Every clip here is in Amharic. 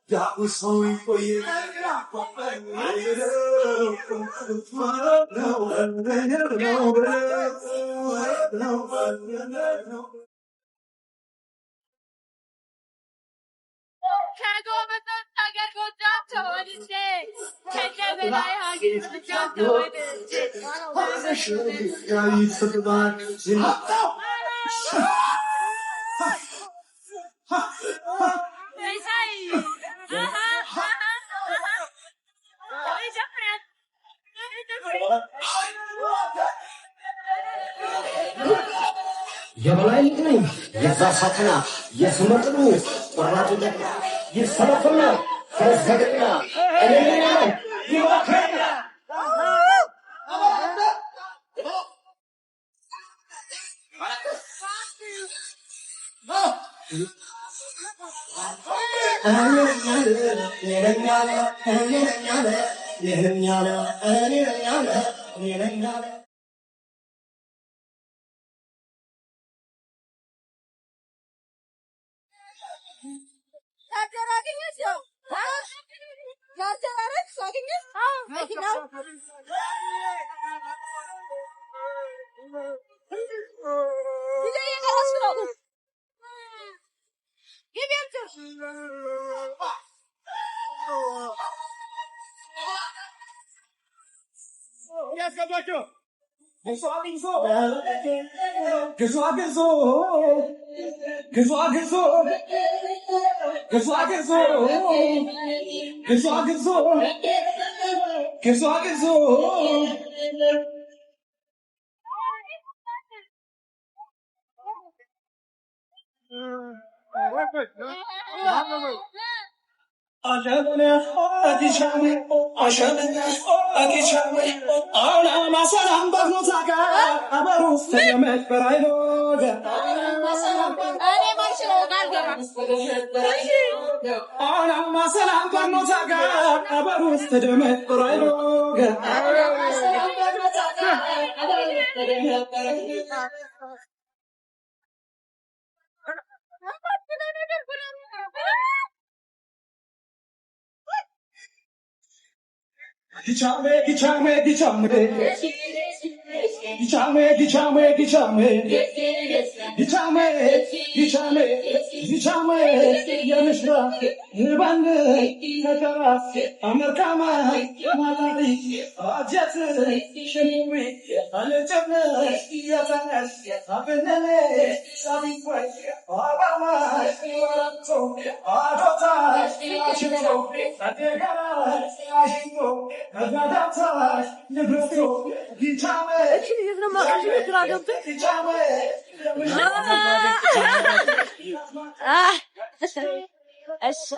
That was sorry for you. የበላይ ልጅ ነኝ የዛሳትና የስመጥሩ ወራቱ ደግሞ ይሰለፍና ፈረሰገኛ እኔ ይባከኛ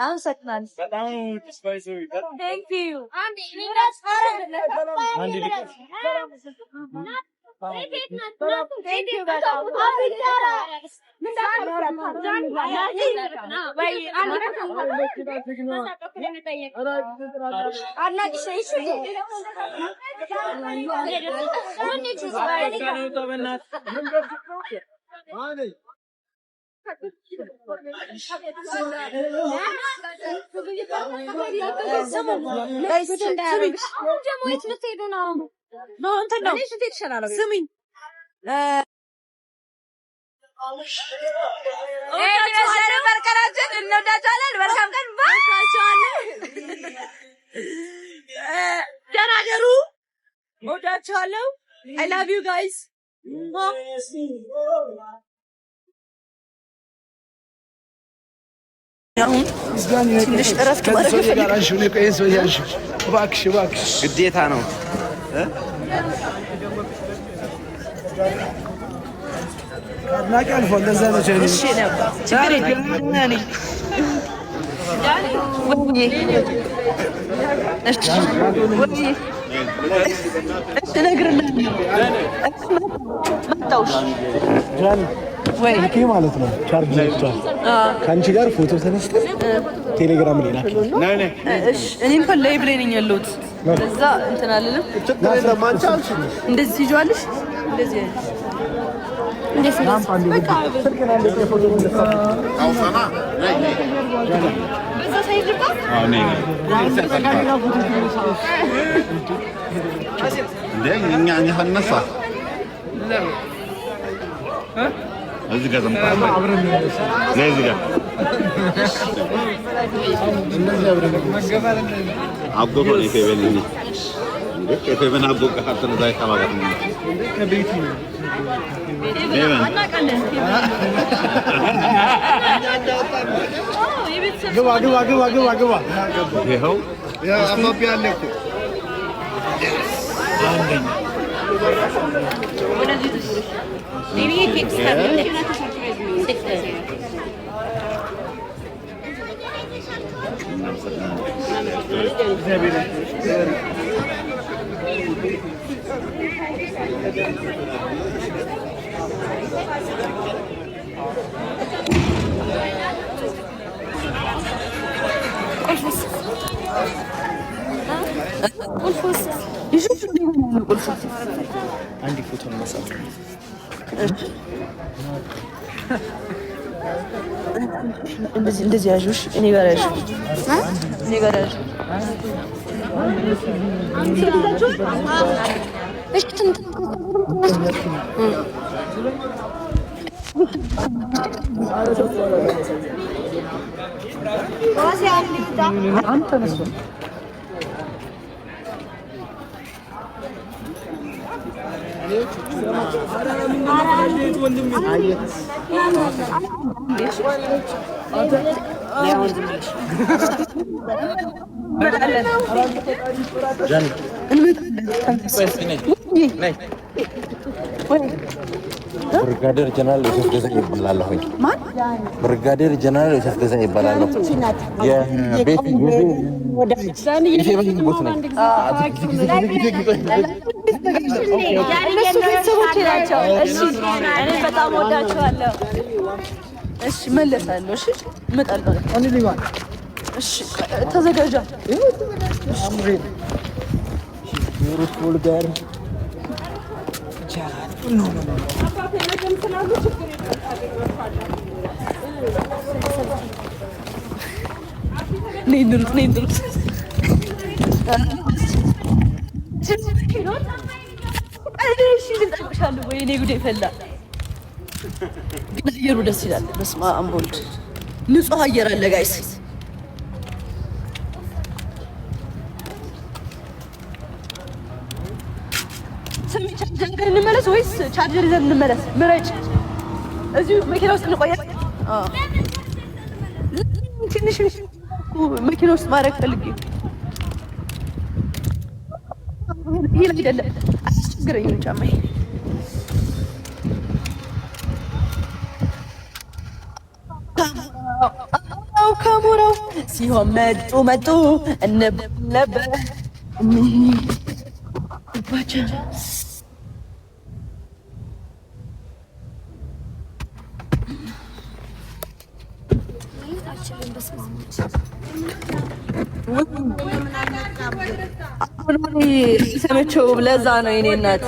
I'm Satman. Thank you. Thank you, madam. I love you guys. ግዴታ ነው። አድናቂ አልፎ ለዛ ነው ማለት ነው። ቻርጅ ከአንቺ ጋር ፎቶ ተነስተን ቴሌግራም ላይ ላክ። እሺ እኔ እንኳን ላይቭ ላይ ነኝ ያለሁት። ለዛ እንትን አልልም። እንደዚህ ትይዣለሽ እንደዚህ ግባ ይኸው አንድ ፎቶ ማሳት እንደዚህ ያዥሽ እኔ ጋር ያዥ እኔ ጋር ያዥ ብርጋዴር ጀነራል ዮሴፍ ገዛኢ ይባላለሁ። ማን? ብርጋዴር ጀነራል ዮሴፍ ገዛኢ ይባላለሁ። የቤት ቦት ነኝ። ቤተሰቦቼ ናቸው። እሺ እኔ በጣም ወዳቸዋለሁ። እሺ መለሳለሁ። እሺ እመጣለሁ። እሺ ተዘጋጃ። ወይኔ ጉዴ ፈላ። ግን አየሩ ደስ ይላል። በስመ አብ ወልድ ንጹህ አየር አለ ጋይስ። ቻርጀር እንመለስ ወይስ ቻርጀር ይዘን እንመለስ? ምረጭ። እዚሁ መኪና ውስጥ እንቆያለን። ትንሽ መኪና ውስጥ ማድረግ ፈልጌ ይሄ አይደለም አያስቸግረኝም ጫማዬ። ካሞራው ሲሆን መጡ ነበር ባቻ ሰመቸው ለዛ ነው የኔ እናት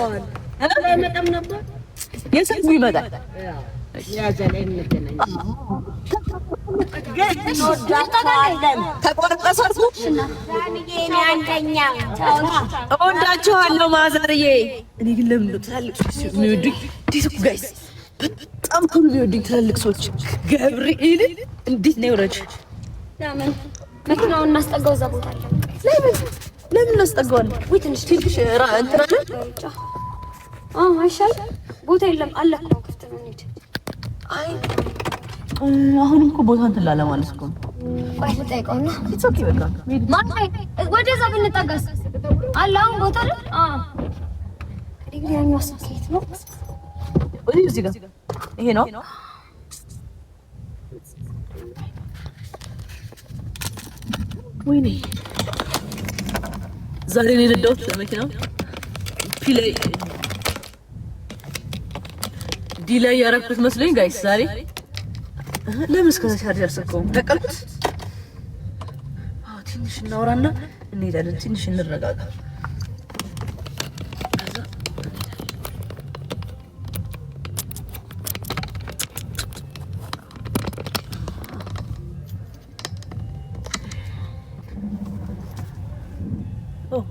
የሰሙ ይመጣል። እወዳችኋለሁ ማዘርዬ። እኔ ግን ለምን ነው ትላልቅ ሰዎች የሚወዱኝ? ጋይስ በጣም እኮ ነው የሚወዱኝ ትላልቅ ሰዎች። ገብርኤል እንዴት ነው ወረጅ? ለምን መኪናውን እናስጠጋው? እዛ ቦታ አለ። ለምን እናስጠጋዋለን? ወይ ትንሽ እንትን አለ። አይሻልም? ቦታ የለም አለ እኮ ክፍት ነው። እንሂድ። አይ አሁንም እኮ ቦታ እንትን ላለ ማለት እኮ ነው። ቆይ ልጠይቀውና ኢትስ ኦኬ በቃ ማይ ወደዛ ብንጠጋስ አለ አሁን ቦታ አለ። ዲግሪያኛው ሳይት ነው ወይ እዚህ ጋር ይሄ ነው። ወይኔ ዛሬ ነው የነዳሁት ለመኪናው ዲላይ ያረኩት መስሎኝ ጋይስ። ዛሬ ለምን እስከ ቻርጀር ሰቀው ተቀልኩት። ትንሽ እናውራና እንሄዳለን። ትንሽ እንረጋጋ።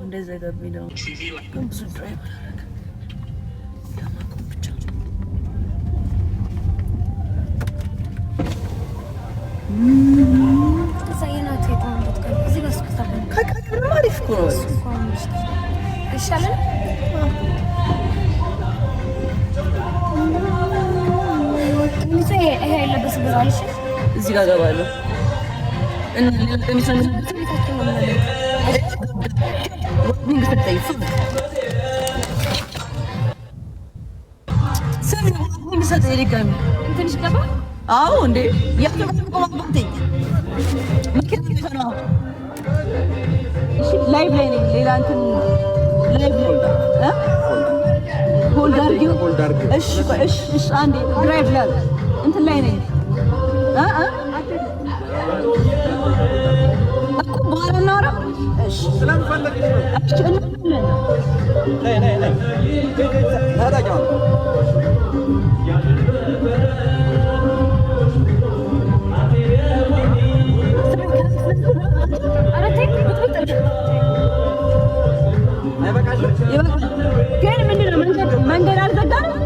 እንደዛ ገቢ ነው ግን ብዙ ድራይቭ አደረገ። ያማቁም ብቻ ተሳየናት የቆምበት ቀን እዚህ ጋር ስከታበል ከቀቀረ አሪፍ እኮ ነው ይሻላል። እንዴ ይሄ ያለበስ ብራይሽ እዚህ ጋር ገባለሁ እና ለሚሰማ ቤታችን ነው ማለት ምን ገጠይ ፉድ ሰሚ ምን ሰጠኝ ለጋሚ ትንሽ ገባ። አዎ እንዴ ያከመቆማባተኝ ምክንያት ይፈራው እሺ ላይቭ ላይ ነኝ። ሌላ እንትን ላይቭ ላይ ሆልዳር እሺ እሺ አንዴ ድራይቭ ላይ እንትን ላይ ነኝ እኮ በኋላ እናወራ። እሺ ስለምፈልግ ነይ ታዳቂው ግን ምንድነው መንገድ አልዘጋንም።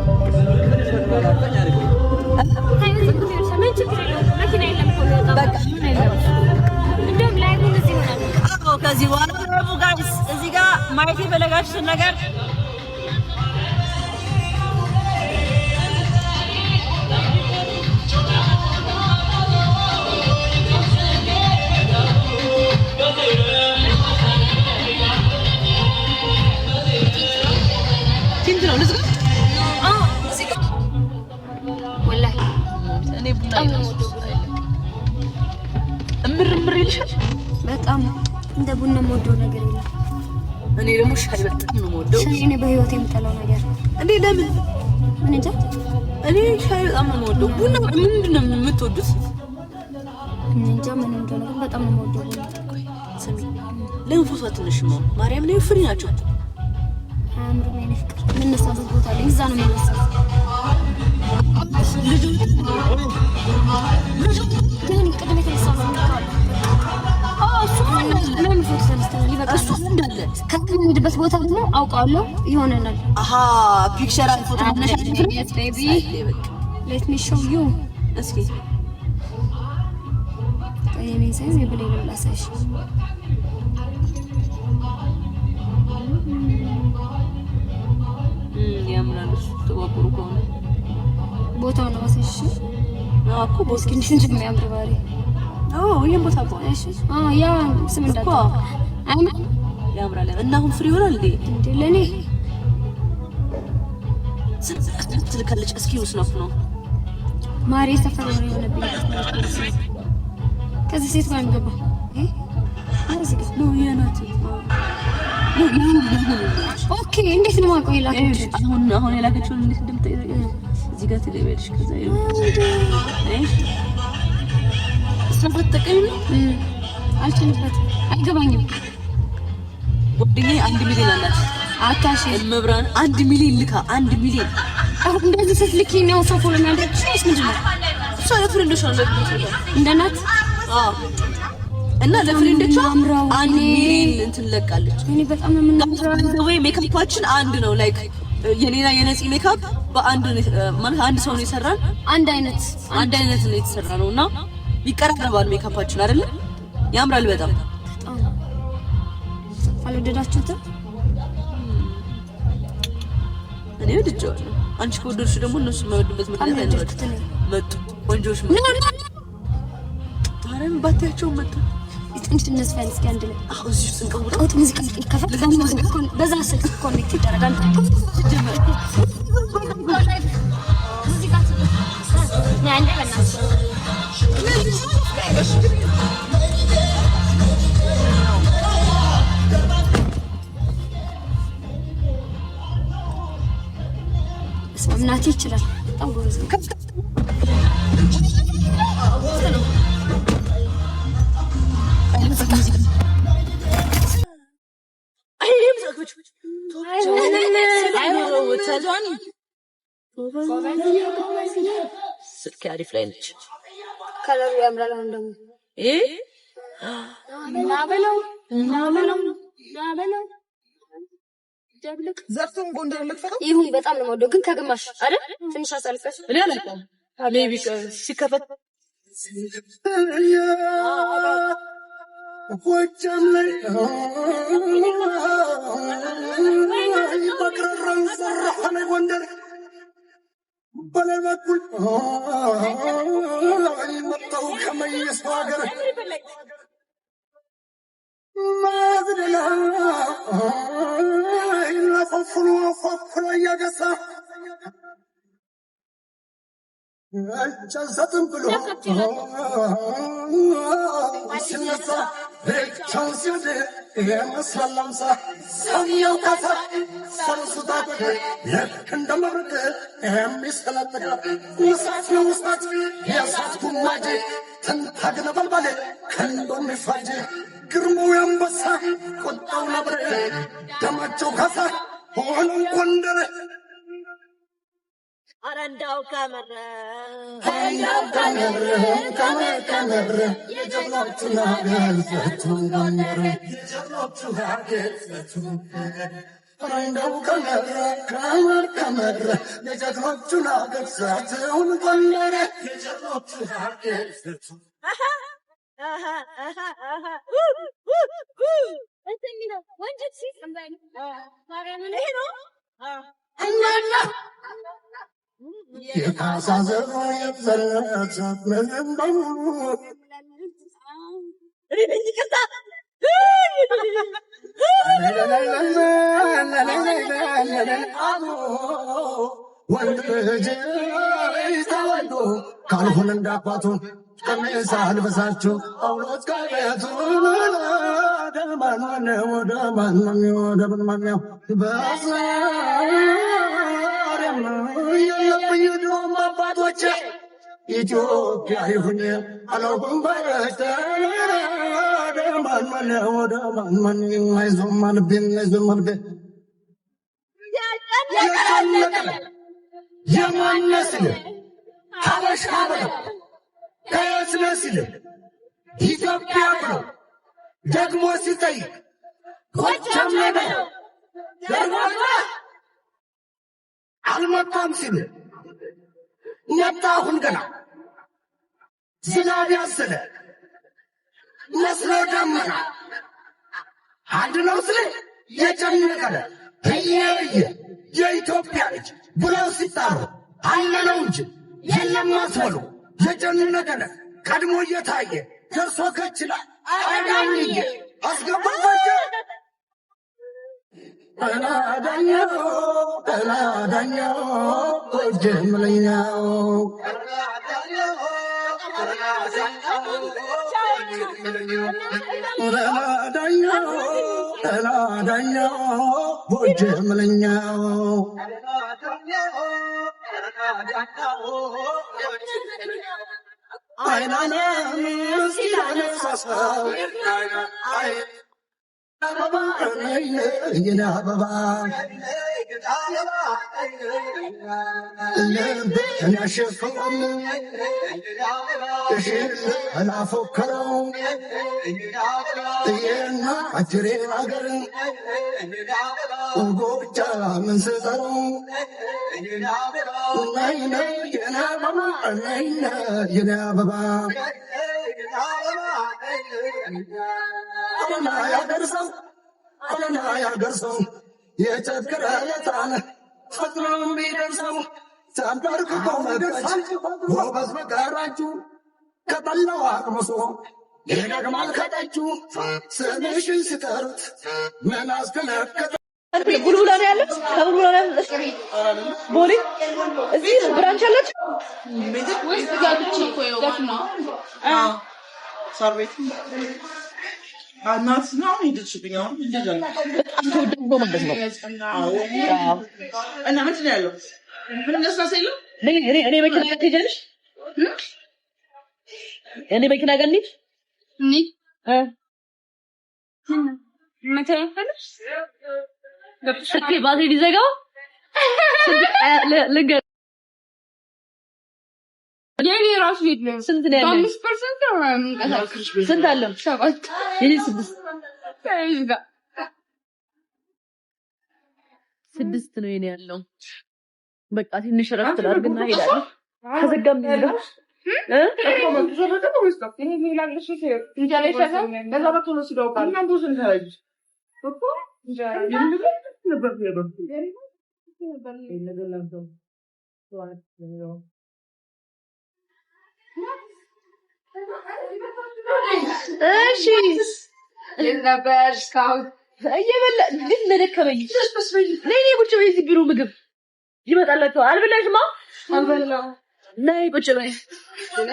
ከዚህ በኋላ ረቡ ጋይስ እዚህ ጋር ማየት የፈለጋችሁትን ነገር እምር ይልሻል። በጣም እንደ ቡና የምወደው ነገር የለም። እኔ ደግሞ ሻይ በጣም ነው የምወደው። ሻይ እኔ በህይወት የምጠላው ነገር እንዴ! ለምን? ምን እንጃ። እኔ ሻይ በጣም ነው የምወደው። ቡና ምንድን ነው የምትወዱት? ምን እንጃ ምን እንደሆነ ግን በጣም ነው የምወደው ቡና። ስሚ፣ ለምን ፎቶ አትነሽም? ማርያም ነው ፍሪ ናቸው። አምሩ ምን ፍቅር ምን ነሳበት ቦታ ላይ እዛ ነው የሚነሳው። ልጅ ግን ቅድም የተነሳው ነው ከምንሄድበት ቦታ ደግሞ አውቃለሁ ይሆነናል። አሃ ፒክቸር አን ፎቶ ማነሻ yes baby let me show you እስኪ እኔ ሳይዝ የብሌን ላሳይሽ ያምራል። ተወቁሩ ከሆነ ቦታው ነው ማሳይሽ አኮ ቦስኪንሽ እንደሚያምር ባሪ ይሄን ቦታ ቆይ እሺ ያ ስም እንዳታ አይማ ያምራል እና አሁን ፍሪ ሆናል እንዴ ለኔ ስትልከልጭ እስኪ ውስነፍ ነው ማሪ ሰፈር ነው የሆነብኝ ከዚህ ሴት ጋር እንገባ አረዚህ ነው የናት ኦኬ እንዴት ነው ማቆይ ላከች አሁን የላከችው እንዴት እንደምታይ እዚህ ጋር ትገበልሽ ከዛ ስለፈተቀኝ አልችልበት አይገባኝም። ወዲኔ 1 ሚሊዮን አላት አታሽ መብራን 1 ሚሊዮን ልካ 1 ሚሊዮን አሁን እንደዚህ ስትልኪ ነው ሰው ፎሎ የሚያደርግሽ ወይስ ምንድነው? እሷ ለፍሬንዶቿ ነው እንደናት እና ለፍሬንዶቿ 1 ሚሊዮን እንትን ለቃለች። እኔ በጣም ነው የምናምረው ወይ ሜካፓችን አንድ ነው ላይክ የኔና የነፂ ሜካፕ በአንድ ማለት አንድ ሰው ነው የሰራን አንድ አይነት ነው የተሰራ ነውና ይቀራረባል ሜካፓችን አይደለ? ያምራል በጣም አልወደዳችሁትም? እኔ ወድጄዋለሁ። አንቺ ከወደድሽ ደግሞ እነሱ የማይወዱበት ምክንያት አይኖርም። መጡ ቆንጆሽ ታረም ባታያቸው መጡ እንዴት እንደስፋን እስኪ አንድ ላይ አሁን እዚህ ጽንቀው ሙዚቃ ይከፈት በዛ ስልክ ኮኔክት ይደረጋል ጀመር ሙዚቃ ያንዴ በእናትሽ እናቴ ይችላል በጣም ጎበዝ ነው። ስልክ አሪፍ ላይ ነች። ከለሩ ያምራል። አሁን ደግሞ ናበለው ዘርቱን ጎንደር ልክፈተው ይሁን። በጣም ነው የምወደው፣ ግን ከግማሽ አይደል? ትንሽ አሳልፈሽ እኔ አላውቅም። ሜቢ ሲከፈት ጎጃም ላይ በቅረራን ሰራሐነ ጎንደር በላይ በኩል መጣው ከመይሰው ሀገር ማዝደላ ፈፍሎ እያገሳ ጨንሰጥም ብሎ ሲነሳ ብቻውን ሲወድ የመስላል አምሳ ሰውየው ካሳ ፈርሱ ታጠቀ ልክ እንደ መብረቅ የሚሰለጥቅ እሳት ነው እሳት የእሳት ጉማጅ ትንታግ ነበልባል ክንዶ የሚፋጅ ግርማው አንበሳ ቁጣው ነብር ደማቸው ካሳ ሆነው ጎንደር አረንዳው ከመረ ከመረ የጀግኖቹን ሀገር ፍቱን ጎንደር የጀግኖቹን ሀገር ፍቱን አረንዳው ከመረ የጀግኖቹን ሀገር ፍቱን ጎንደር የጀግኖቹን ሀገር ፍቱን ወንጀል ሲሰማኝ ማርያምን ይሄ ነው እናና የካሳ ዘሮ የዘለቻት ምንም በሙሉ ወንድ ልጅ ተወልዶ ካልሆነ እንዳባቱ ቀሚስ አልበሳችሁ አውሎት ከቤቱ ደማንማነው በዛሬም የለብኝ ድሮም አባቶቼ ኢትዮጵያ ይሁን አላውቅም በረሽተ ደማንማነው አይዞማንቤን የጨነቀ የማነስል ሀበሻ ብለው ከየስነስል ኢትዮጵያ ብለው ደግሞ ሲጠይቅ ጎጃም ላይ በለው ደግሞ አልመጣም ሲል መጣ። አሁን ገና ዝናብ ያዘለ መስሎ ደመና አንድ ነው ስል የጨነቀለ እየየ የኢትዮጵያ ልጅ ብለው ሲጣሩ አለነው እንጂ የለም አስበሉ የጨነቀለ ቀድሞ እየታየ ደርሶ ከችላል አዳኝዬ አስገባባቸው ጠላዳኛው ጀምለኛው ጠላዳኛው ጀምለኛው አይናና ሲያነሳሳው አበባ የኔ አበባ ልብን ያሸፈው አላፎከረው የና አጅሬ አገር ጎብቻ ምን ስጠረው ነይነ የኔ አበባ ነይነ የኔ አበባ አለና ያገርሰው የቸገረለታን ፈጥኖም ቢደርሰው ሳንታርክቶ መገች ጎበዝ መጋራችሁ ከጠላው አቅምሶ ይደግማል ከጠችሁ ስምሽን ሲጠሩት ምን አስከለከተ? ቡልቡላ ነው ያለው። ከቡልቡላ ነው ቦሌ እዚህ ብራንች አላችሁ ወይስ ጋብቻ ቆየው ነው? ሳር ቤት እናት ነው ሄደችብኝ። አሁን እንደዛ ነው ማለት ነው። እና ምንድን ነው ያለው? ምንም ለስላሳ የለም። እኔ መኪና ጋር ትሄጃለሽ? እኔ መኪና ጋር እንሂድ ስልኬ ባትሪ ሊዘጋው ልንገር የኔ ራሱ ሄድ ነው። ስንት ነው ያለው? 5% ነው የምንቀሳቀስ። ስንት አለው? 7 የኔ 6 ነው የኔ ያለው። በቃ ትንሽ ረፍት ላድርግና እሄዳለሁ። ከዘጋም ይዘጋ እሺ የነበር ስካውት እየበላ ግን መደከመኝ ነይ ቁጭ በይ እዚህ ቢሮ ምግብ ይመጣላችሁ አልበላሽማ አልበላው ነይ ቁጭ በይ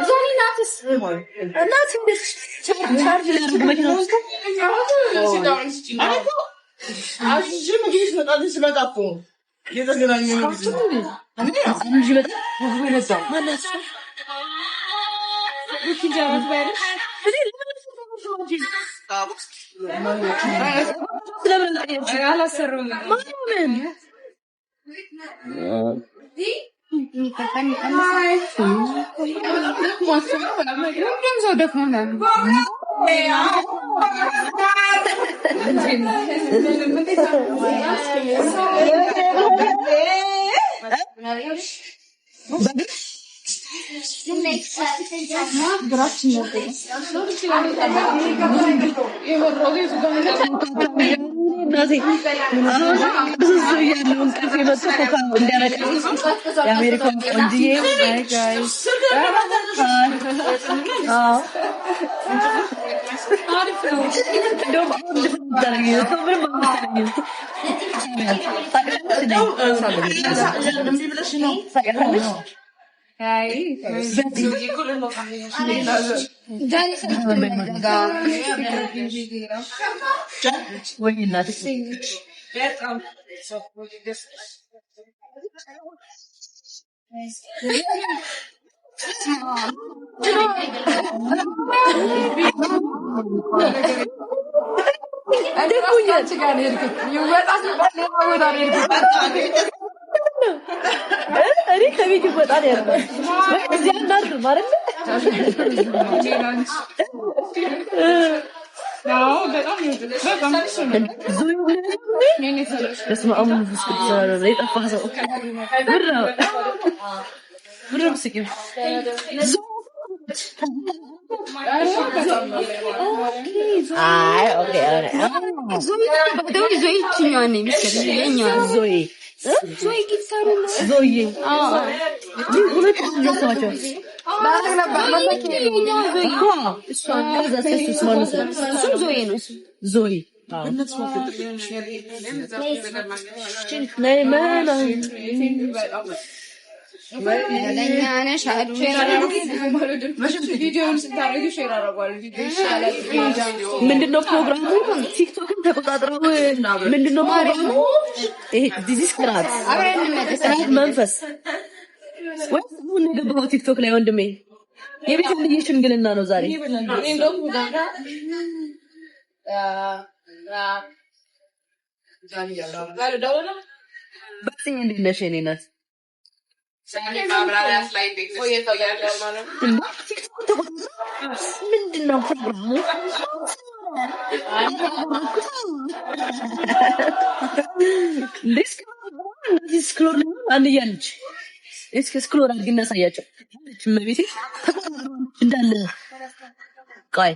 ዛሬ ናትስ እናት እንደሽ ቻርጅ ላድርግ መኪና ውስጥ አጅ ምግብ ይመጣል ስለጣቁ የተገናኘ ነው አንጂ በጣም ብዙ ይነሳው ማናስ ይጃራት ባይልሽ እኔ ከቤት ይወጣል ያለው እዚህ አንዳንድ ማለት ነው በጣም ዞይ ጊታሩ ዞይ ሁለት ልጅዋቸው ዞይ ነው ዞይ ምንድነው ፕሮግራሙ? ቲክቶክን ተቆጣጥረው ምንድነው ፕሮግራሙ? ይሄ ዲዚስ ክራት መንፈስ ወይስ ምን ገባው ቲክቶክ ላይ ወንድሜ? የቤት ልጅ ሽምግልና ነው ዛሬ። በስኝ እንዴት ነሽ የኔ ናት? ምንድነው ፕሮግራሙ? ስክሮል አንያለች እስኪ ስክሮል አድርግና ሳያቸው እመቤቴ ተቆጣጣለች እንዳለ ቆይ